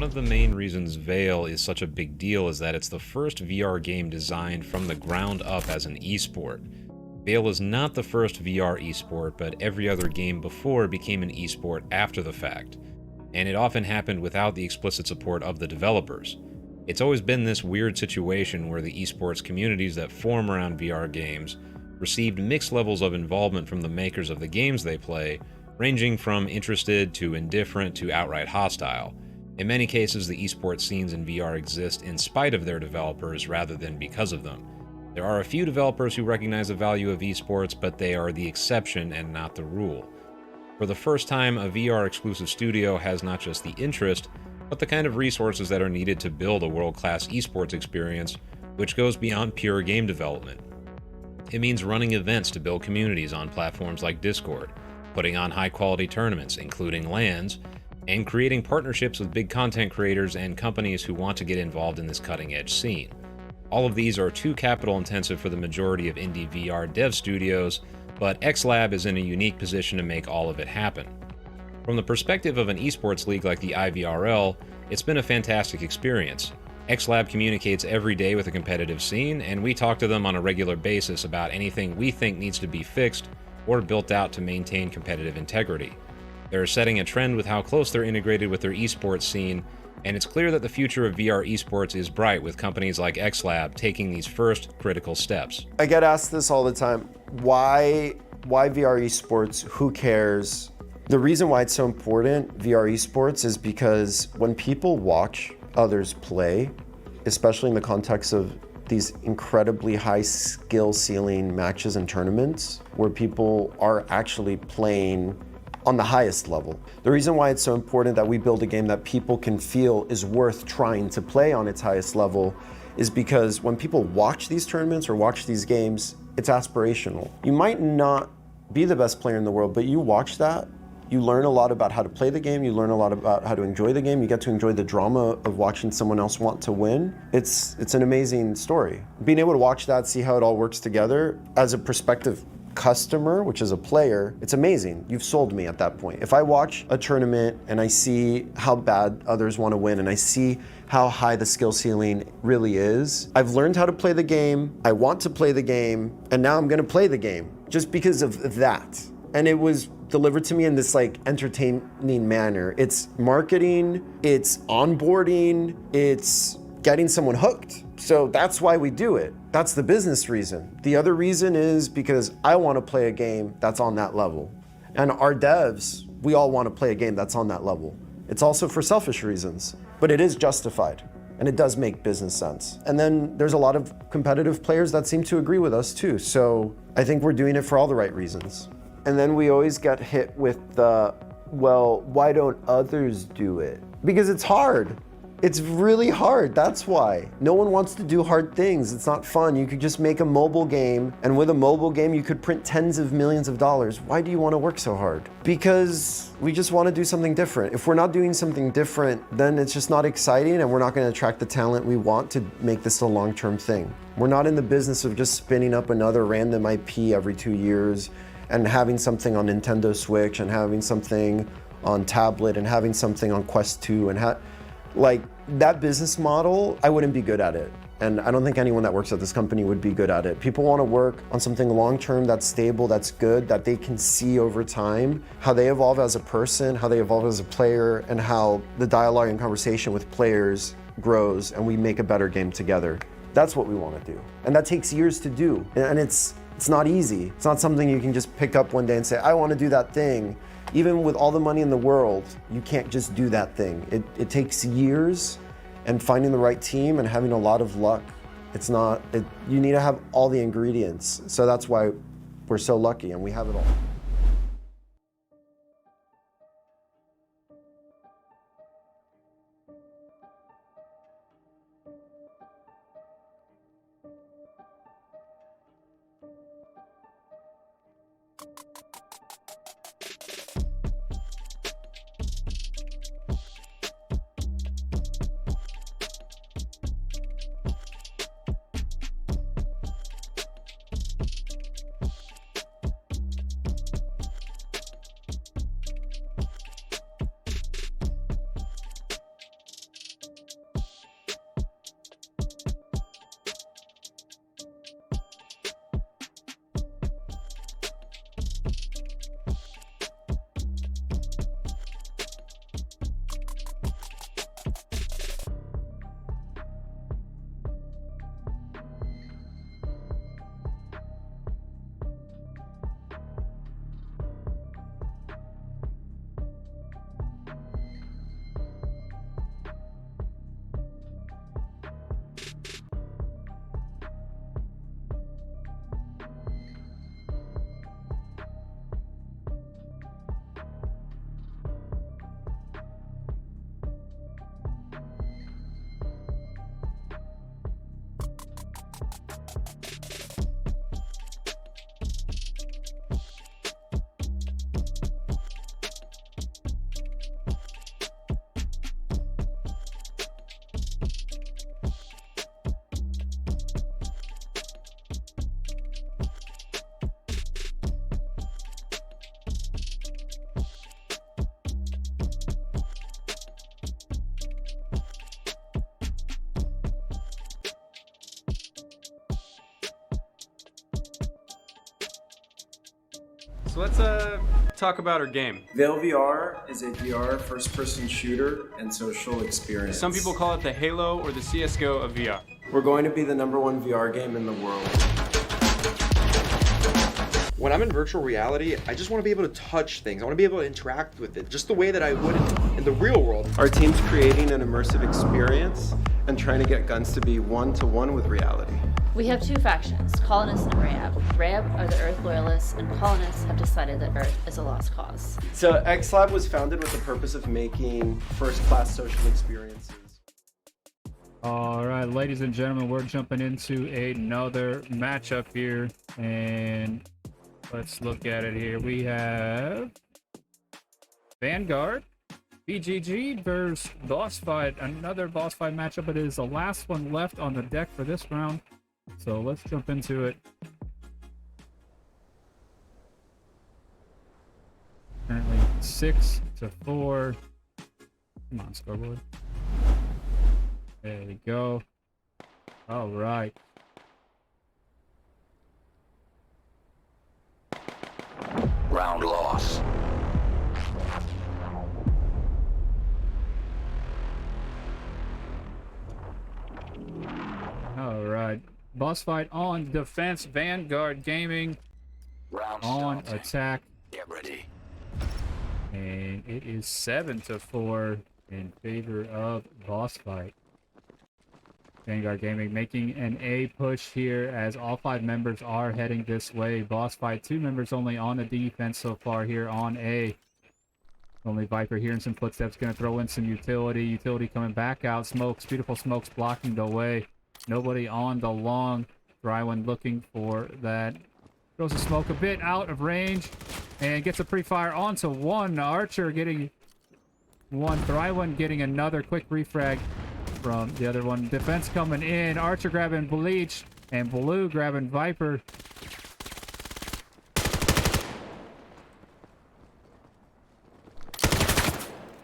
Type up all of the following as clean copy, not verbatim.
One of the main reasons Vail is such a big deal is that it's the first VR game designed from the ground up as an esport. Vail is not the first VR esport, but every other game before became an esport after the fact, and it often happened without the explicit support of the developers. It's always been this weird situation where the esports communities that form around VR games received mixed levels of involvement from the makers of the games they play, ranging from interested to indifferent to outright hostile. In many cases, the esports scenes in VR exist in spite of their developers rather than because of them. There are a few developers who recognize the value of esports, but they are the exception and not the rule. For the first time, a VR-exclusive studio has not just the interest, but the kind of resources that are needed to build a world-class esports experience, which goes beyond pure game development. It means running events to build communities on platforms like Discord, putting on high-quality tournaments, including LANs, and creating partnerships with big content creators and companies who want to get involved in this cutting-edge scene. All of these are too capital-intensive for the majority of indie VR dev studios, but XLab is in a unique position to make all of it happen. From the perspective of an esports league like the IVRL, it's been a fantastic experience. XLab communicates every day with a competitive scene, and we talk to them on a regular basis about anything we think needs to be fixed or built out to maintain competitive integrity. They're setting a trend with how close they're integrated with their esports scene, and it's clear that the future of VR esports is bright with companies like XLab taking these first critical steps. I get asked this all the time. Why VR esports? Who cares? The reason why it's so important, VR esports, is because when people watch others play, especially in the context of these incredibly high skill ceiling matches and tournaments where people are actually playing on the highest level. The reason why it's so important that we build a game that people can feel is worth trying to play on its highest level is because when people watch these tournaments or watch these games, it's aspirational. You might not be the best player in the world, but you watch that, you learn a lot about how to play the game, you learn a lot about how to enjoy the game, you get to enjoy the drama of watching someone else want to win. It's an amazing story. Being able to watch that, see how it all works together, as a prospective customer, which is a player, it's amazing. You've sold me at that point. If I watch a tournament and I see how bad others want to win and I see how high the skill ceiling really is, I've learned how to play the game, I want to play the game, and now I'm going to play the game just because of that. And it was delivered to me in this like entertaining manner. It's marketing, it's onboarding, it's getting someone hooked. So that's why we do it. That's the business reason. The other reason is because I want to play a game that's on that level. And our devs, we all want to play a game that's on that level. It's also for selfish reasons, but it is justified and it does make business sense. And then there's a lot of competitive players that seem to agree with us too. So I think we're doing it for all the right reasons. And then we always get hit with the, well, why don't others do it? Because it's hard. It's really hard, that's why. No one wants to do hard things, it's not fun. You could just make a mobile game, and with a mobile game you could print tens of millions of dollars. Why do you want to work so hard? Because we just want to do something different. If we're not doing something different, then it's just not exciting and we're not going to attract the talent we want to make this a long-term thing. We're not in the business of just spinning up another random IP every 2 years and having something on Nintendo Switch and having something on tablet and having something on Quest 2 and like that business model, I wouldn't be good at it. And I don't think anyone that works at this company would be good at it. People want to work on something long-term that's stable, that's good, that they can see over time, how they evolve as a person, how they evolve as a player, and how the dialogue and conversation with players grows and we make a better game together. That's what we want to do. And that takes years to do. And it's not easy. It's not something you can just pick up one day and say, I want to do that thing. Even with all the money in the world, you can't just do that thing. It takes years and finding the right team and having a lot of luck. You need to have all the ingredients. So that's why we're so lucky and we have it all. So let's talk about our game. Vail VR is a VR first-person shooter and social experience. Some people call it the Halo or the CSGO of VR. We're going to be the #1 VR game in the world. When I'm in virtual reality, I just want to be able to touch things. I want to be able to interact with it just the way that I would in the real world. Our team's creating an immersive experience and trying to get guns to be one-to-one with reality. We have two factions, Colonists and Rab. Rab are the Earth loyalists, and Colonists have decided that Earth is a lost cause. So XLab was founded with the purpose of making first-class social experiences. All right, ladies and gentlemen, we're jumping into another matchup here, and let's look at it here. We have Vanguard, BGG versus Bossfight. Another Bossfight matchup. It is the last one left on the deck for this round, so let's jump into it. Currently 6-4. Come on, scoreboard. There we go. All right. Round loss. All right. Bossfight on defense. Vanguard Gaming Round on starting. attack. Get ready. And it is 7-4 in favor of Bossfight. Vanguard Gaming making an A push here as all 5 members are heading this way. Bossfight, 2 members only on the defense so far here on A. Only Viper hearing some footsteps, going to throw in some utility. Utility coming back out. Smokes, beautiful smokes blocking the way. Nobody on the long. Drywan looking for that. Throws a smoke a bit out of range and gets a pre-fire onto one. Archer getting one. Drywan getting another quick refrag from the other one. Defense coming in. Archer grabbing Bleach and Blue grabbing Viper.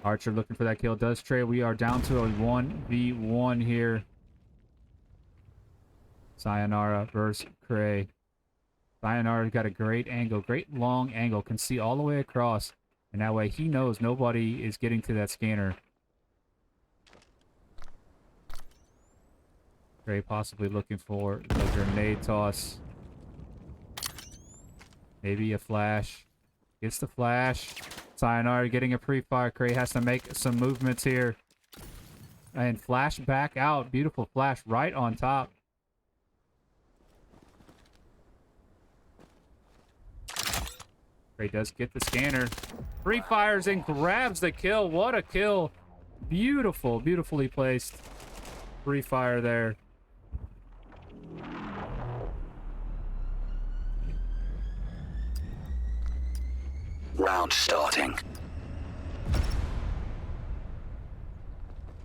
Archer looking for that kill. Does trade. We are down to a 1v1 here. Sayonara versus Cray. Sayonara got a great angle. Great long angle. Can see all the way across. And that way he knows nobody is getting to that scanner. Cray possibly looking for the grenade toss. Maybe a flash. Gets the flash. Sayonara getting a pre-fire. Cray has to make some movements here. And flash back out. Beautiful flash right on top. Cray does get the scanner. Pre-fires and grabs the kill. What a kill. Beautiful. Beautifully placed. Pre-fire there. Round starting.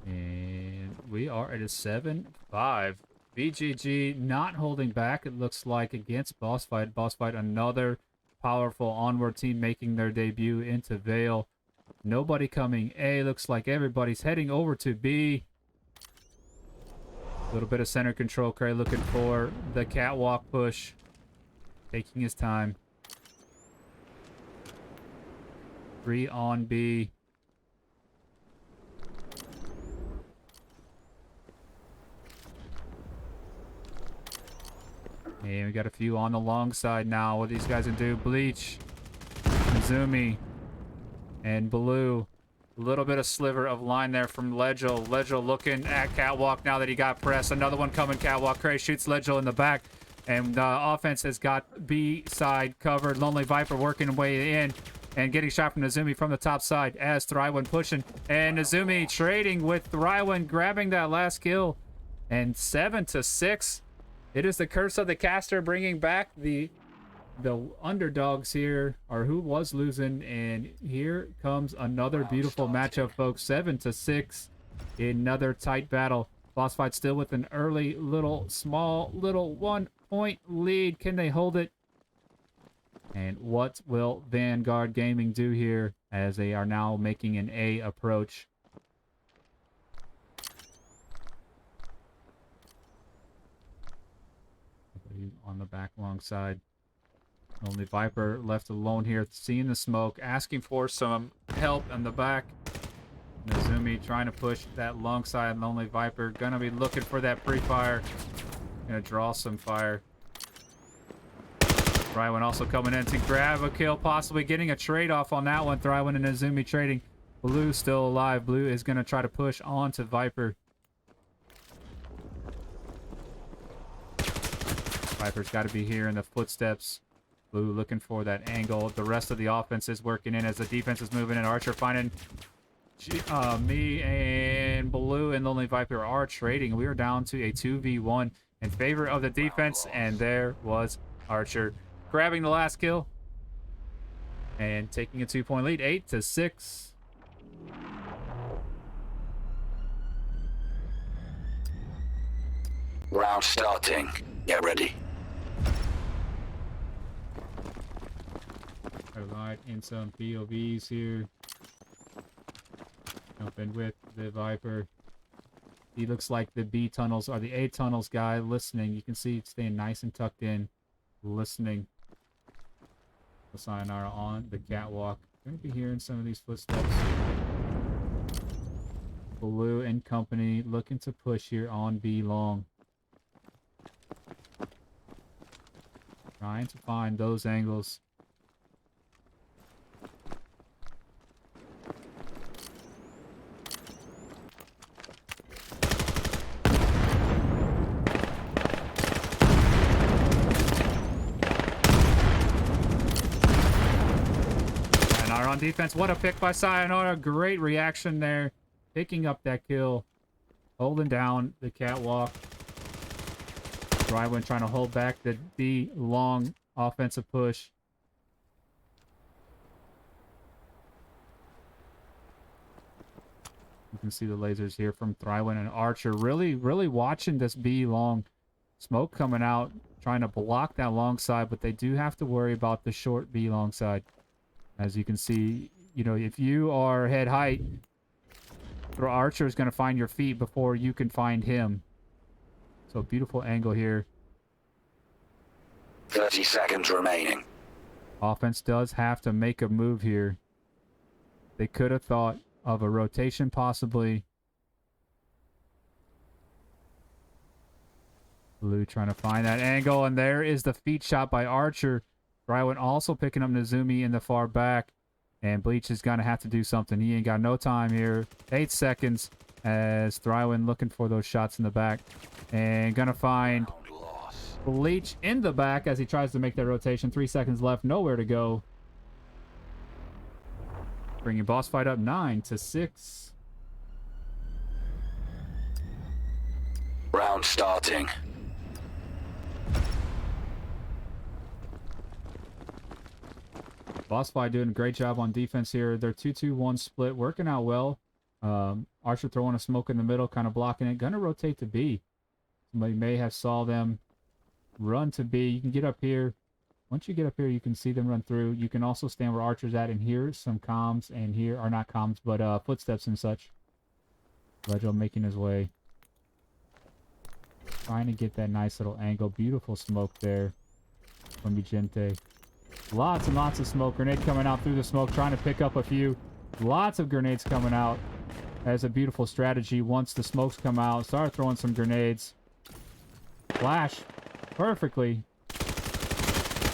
And we are at a 7-5. BGG not holding back, it looks like, against Bossfight. Bossfight, another powerful onward team making their debut into Vail. Nobody coming A. Looks like everybody's heading over to B. A little bit of center control. Cray looking for the catwalk push. Taking his time. 3 on B. And we got a few on the long side now. What these guys can do? Bleach, Mizumi, and Blue. A little bit of sliver of line there from Legel. Legel looking at catwalk now that he got pressed. Another one coming catwalk. Cray shoots Legel in the back. And offense has got B side covered. Lonely Viper working way in. And getting shot from Nazumi from the top side as Thrywan pushing. And Nazumi trading with Thrywan, grabbing that last kill. And 7-6. It is the curse of the caster bringing back the underdogs here, or who was losing. And here comes another beautiful matchup, folks. 7-6. Another tight battle. Bossfight still with an early small 1-point lead. Can they hold it? And what will Vanguard Gaming do here as they are now making an A approach? On the back long side. Only Viper left alone here, seeing the smoke, asking for some help in the back. Nozumi trying to push that long side. Lonely Viper gonna be looking for that pre-fire. Gonna draw some fire. Thrywan also coming in to grab a kill, possibly getting a trade-off on that one. Thrywan and Nozumi trading. Blue still alive. Blue is gonna try to push onto Viper. Viper's got to be here in the footsteps. Blue looking for that angle. The rest of the offense is working in as the defense is moving in. Archer finding me and Blue and Lonely Viper are trading. We are down to a 2v1 in favor of the defense, and there was Archer grabbing the last kill and taking a 2-point lead, 8-6. Round starting. Get ready. Right in some POVs here. Jumping with the Viper. He looks like the B tunnels or the A tunnels guy listening. You can see it's staying nice and tucked in, listening. Sayonara on the catwalk. Gonna be hearing some of these footsteps. Blue and company looking to push here on B long. Trying to find those angles. On defense, what a pick by Sayonara. Great reaction there, picking up that kill, holding down the catwalk. Thrywan trying to hold back the B long offensive push. You can see the lasers here from Thrywan and Archer really watching this B long smoke coming out, trying to block that long side, but they do have to worry about the short B long side. As you can see, you know, if you are head height, the Archer is going to find your feet before you can find him. So beautiful angle here. 30 seconds remaining. Offense does have to make a move here. They could have thought of a rotation possibly. Blue trying to find that angle, and there is the feet shot by Archer. Thrywan also picking up Nozumi in the far back. And Bleach is going to have to do something. He ain't got no time here. 8 seconds as Thrywan looking for those shots in the back. And going to find Bleach in the back as he tries to make that rotation. 3 seconds left. Nowhere to go. Bringing Bossfight up 9-6. Round starting. Bossfight doing a great job on defense here. Their 2-2-1 split working out well. Archer throwing a smoke in the middle, kind of blocking it. Gonna rotate to B. Somebody may have saw them run to B. You can get up here. Once you get up here, you can see them run through. You can also stand where Archer's at and hear some comms, and here are not comms, but footsteps and such. Legio making his way. Trying to get that nice little angle. Beautiful smoke there from Vigente. Lots and lots of smoke. Grenade coming out through the smoke, trying to pick up a few. Lots of grenades coming out. That's a beautiful strategy. Once the smokes come out, start throwing some grenades. Flash perfectly.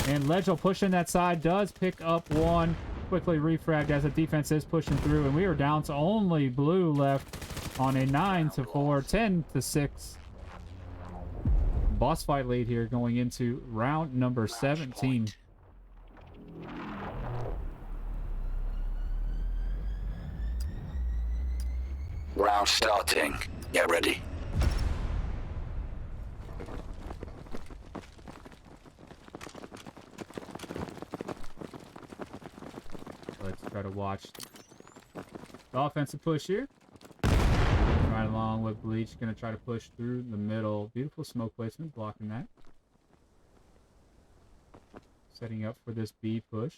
And Legio pushing that side, does pick up one. Quickly refragged as the defense is pushing through. And we are down to only Blue left on a 9-4, 10-6. Boss fight lead here going into round number 17. Round starting. Get ready. Let's try to watch the offensive push here. Right along with Bleach, gonna try to push through the middle. Beautiful smoke placement, blocking that. Setting up for this B push.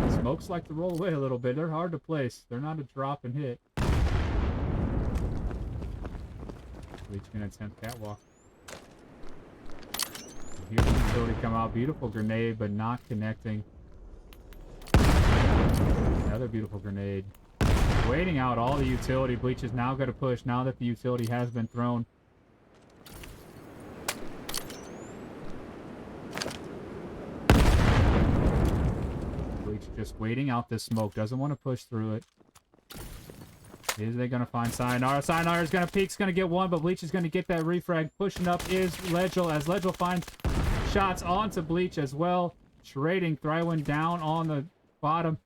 Smokes like to roll away a little bit. They're hard to place. They're not a drop and hit. Bleach gonna attempt catwalk. Here's the utility come out. Beautiful grenade, but not connecting. Another beautiful grenade. Waiting out all the utility. Bleach is now going to push now that the utility has been thrown. Bleach just waiting out this smoke. Doesn't want to push through it. Is they going to find Sayonara? Sayonara is going to peek. Is going to get one, but Bleach is going to get that refrag. Pushing up is Legel as Legel finds shots onto Bleach as well. Trading. Thrywind down on the bottom.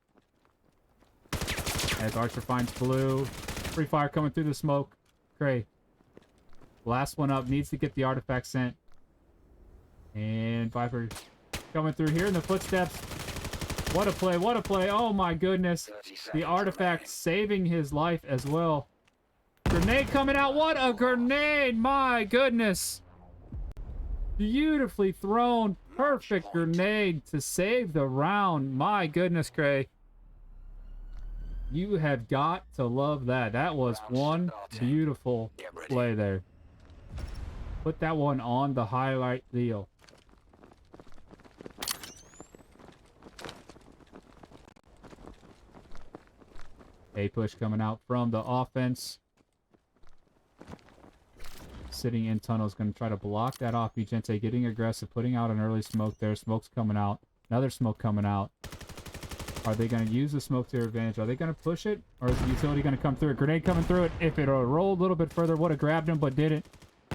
As Archer finds Blue. Free fire coming through the smoke. Cray. Last one up. Needs to get the artifact sent. And Viper coming through here in the footsteps. What a play. What a play. Oh my goodness. The artifact saving his life as well. Grenade coming out. What a grenade. My goodness. Beautifully thrown. Perfect grenade to save the round. My goodness, Cray. You have got to love that. That was one beautiful play there. Put that one on the highlight reel. A push coming out from the offense. Sitting in tunnel is going to try to block that off. Vigente getting aggressive, putting out an early smoke there. Smoke's coming out. Another smoke coming out. Are they going to use the smoke to their advantage? Are they going to push it? Or is the utility going to come through it? Grenade coming through it. If it rolled a little bit further, would have grabbed him, but didn't.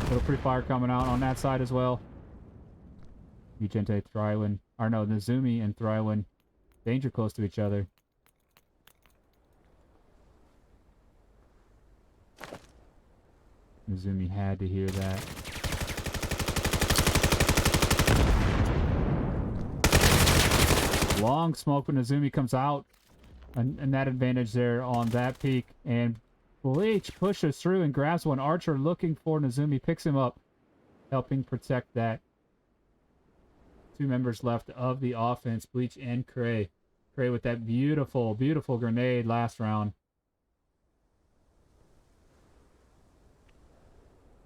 Little pre-fire coming out on that side as well. Vigente, Thrywind. Or no, Nezumi and Thrywind. Danger close to each other. Nezumi had to hear that. Long smoke when Nezumi comes out. And that advantage there on that peak. And Bleach pushes through and grabs one. Archer looking for Nezumi. Picks him up. Helping protect that. Two members left of the offense. Bleach and Cray. Cray with that beautiful, beautiful grenade last round.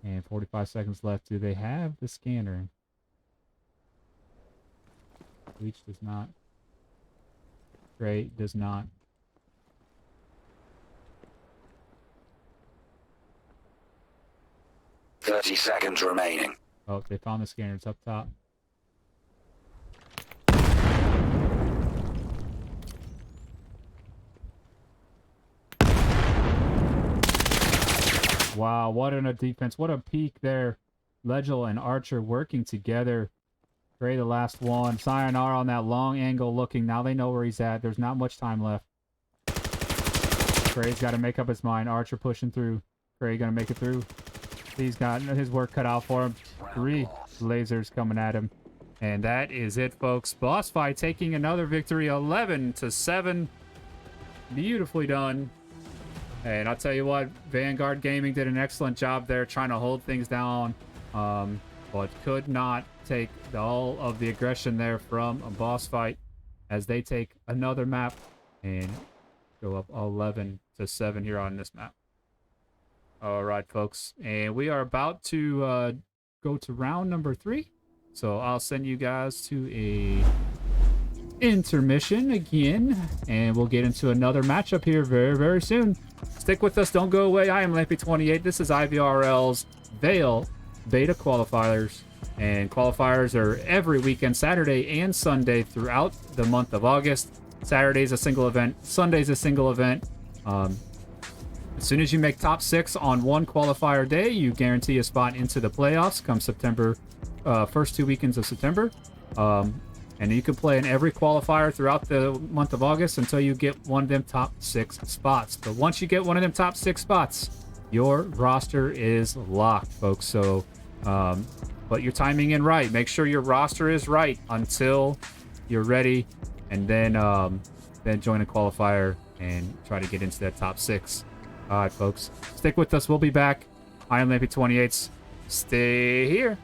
And 45 seconds left. Do they have the scanner? Bleach does not. Cray does not. "30 seconds remaining." Oh, they found the scanner. It's up top. Wow, what a defense. What a peak there. Legel and Archer working together. Cray the last one. Sayonara on that long angle looking. Now they know where he's at. There's not much time left. Cray's got to make up his mind. Archer pushing through. Cray gonna make it through. He's got his work cut out for him. 3 lasers coming at him. And that is it, folks. Bossfight taking another victory. 11-7. Beautifully done. And I'll tell you what, Vanguard Gaming did an excellent job there trying to hold things down. But could not take all of the aggression there from a Bossfight as they take another map and go up 11-7 here on this map. All right, folks. And we are about to go to round number 3. So I'll send you guys to a intermission again, and we'll get into another matchup here very, very soon. Stick with us. Don't go away. I am Lampy28. This is IVRL's Vail Beta Qualifiers. And qualifiers are every weekend, Saturday and Sunday throughout the month of August. Saturday's a single event. Sunday's a single event. As soon as you make top 6 on one qualifier day, you guarantee a spot into the playoffs come September, first 2 weekends of September. And you can play in every qualifier throughout the month of August until you get one of them top 6 spots. But once you get one of them top 6 spots, your roster is locked, folks. So put your timing in right. Make sure your roster is right until you're ready, and then join a qualifier and try to get into that top 6. All right, folks. Stick with us. We'll be back. I am Lampy28. Stay here.